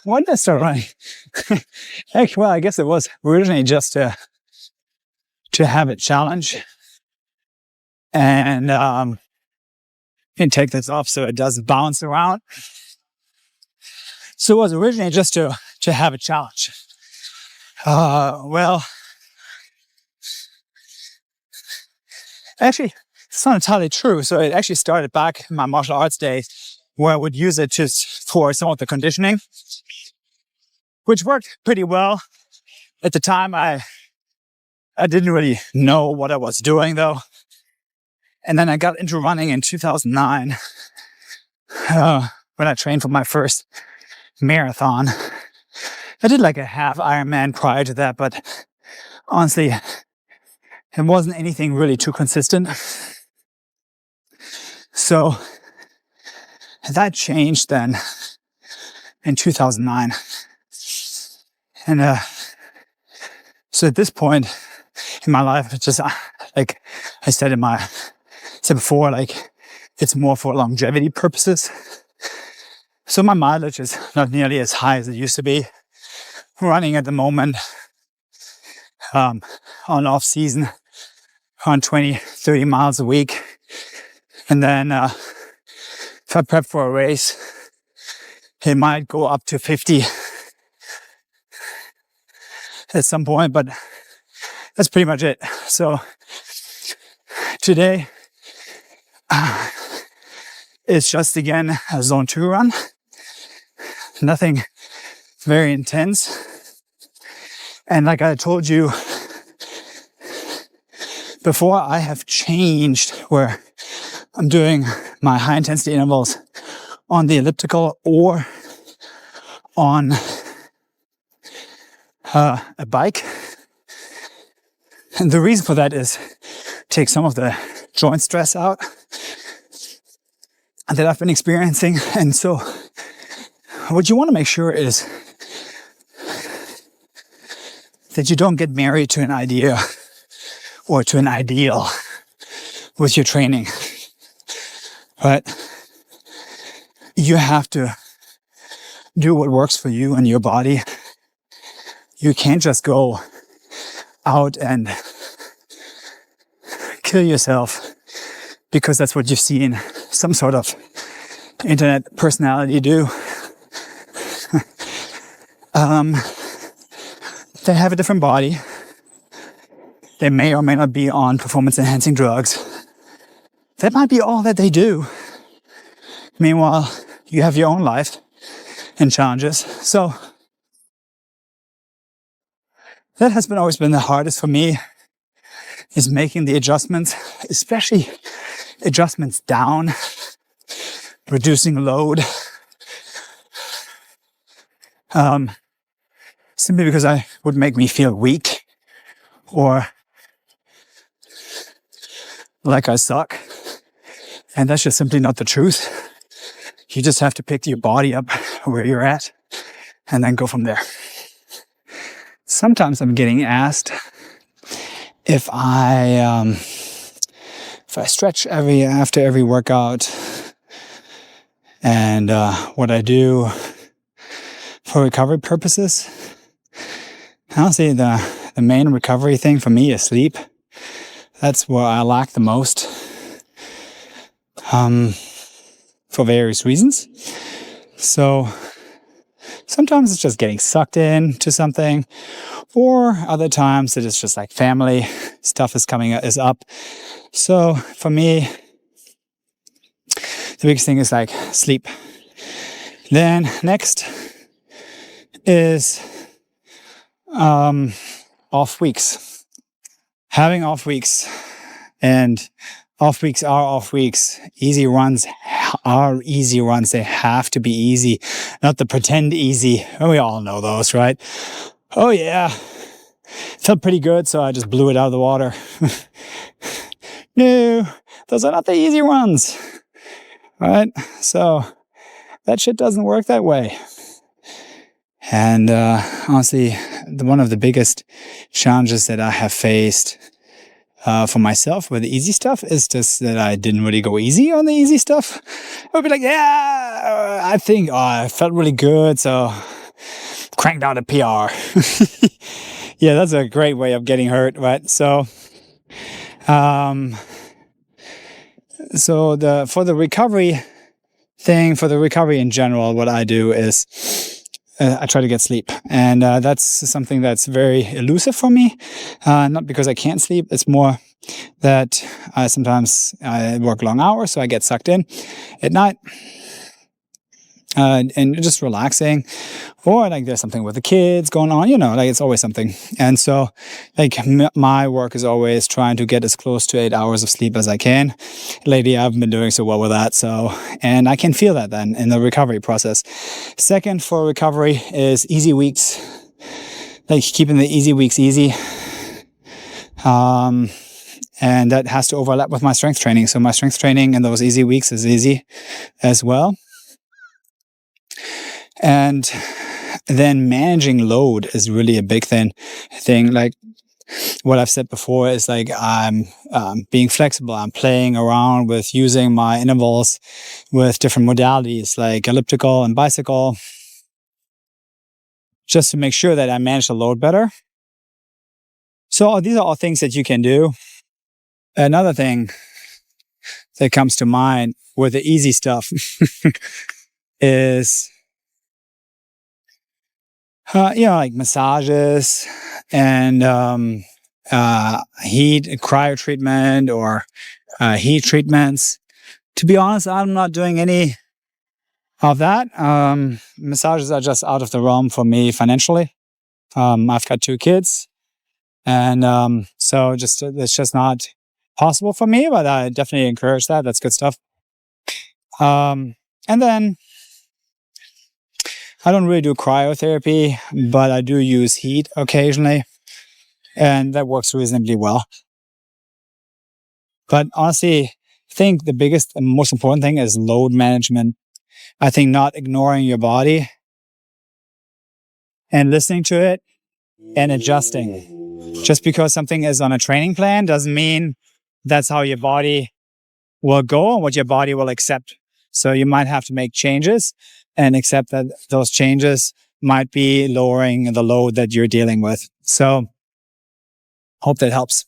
why did I start running? Actually, well, I guess it was originally just to have a challenge and take this off so it doesn't bounce around. So it was originally just to have a challenge. Well, actually, it's not entirely true. So it actually started back in my martial arts days, where I would use it just for some of the conditioning, which worked pretty well. At the time, I didn't really know what I was doing though. And then I got into running in 2009 when I trained for my first marathon. I did like a half Ironman prior to that, but honestly, it wasn't anything really too consistent. So that changed then in 2009. And so at this point in my life, it's just like I said before, like it's more for longevity purposes. So my mileage is not nearly as high as it used to be. Running at the moment on off season on 20-30 miles a week. And then if I prep for a race, it might go up to 50 at some point, but that's pretty much it. So today it's just again a zone 2 run. Nothing very intense. And like I told you before, I have changed where I'm doing my high intensity intervals on the elliptical or on a bike. And the reason for that is take some of the joint stress out that I've been experiencing. And so what you want to make sure is that you don't get married to an idea or to an ideal with your training, right? You have to do what works for you and your body. You can't just go out and kill yourself because that's what you've seen some sort of internet personality do. They have a different body. They may or may not be on performance enhancing drugs. That might be all that they do. Meanwhile, you have your own life and challenges. So that has always been the hardest for me, is making the adjustments, especially adjustments down, reducing load. Simply because I would make me feel weak or like I suck. And that's just simply not the truth. You just have to pick your body up where you're at and then go from there. Sometimes I'm getting asked if I stretch after every workout and what I do for recovery purposes. Honestly, the main recovery thing for me is sleep. That's where I lack the most, for various reasons. So sometimes it's just getting sucked into something, or other times it is just like family stuff is up. So for me, the biggest thing is like sleep. Then next is off weeks. Having off weeks, and off weeks are off weeks. Easy runs are easy runs. They have to be easy, not the pretend easy. We all know those, right? Oh yeah, felt pretty good, so I just blew it out of the water. No, those are not the easy runs, right? So that shit doesn't work that way. And honestly, one of the biggest challenges that I have faced for myself with the easy stuff is just that I didn't really go easy on the easy stuff. I would be like, yeah, I think I felt really good, so cranked out a PR. Yeah, that's a great way of getting hurt, right? So, for the recovery thing, for the recovery in general, what I do is I try to get sleep. And that's something that's very elusive for me. Not because I can't sleep. It's more that sometimes I work long hours, so I get sucked in at night. And just relaxing, or like there's something with the kids going on, like it's always something. And so like my work is always trying to get as close to 8 hours of sleep as I can. Lately, I haven't been doing so well with that. And I can feel that then in the recovery process. Second for recovery is easy weeks, like keeping the easy weeks easy. And that has to overlap with my strength training. So my strength training in those easy weeks is easy as well. And then managing load is really a big thing. Like what I've said before is like I'm being flexible. I'm playing around with using my intervals with different modalities like elliptical and bicycle, just to make sure that I manage the load better. So these are all things that you can do. Another thing that comes to mind with the easy stuff is like massages and heat cryo treatment or heat treatments. To be honest, I'm not doing any of that. Massages are just out of the realm for me financially. I've got 2 kids, and so it's just not possible for me. But I definitely encourage that. That's good stuff. And then I don't really do cryotherapy, but I do use heat occasionally, and that works reasonably well. But honestly, I think the biggest and most important thing is load management. I think not ignoring your body and listening to it and adjusting. Just because something is on a training plan doesn't mean that's how your body will go and what your body will accept. So you might have to make changes and accept that those changes might be lowering the load that you're dealing with. So hope that helps.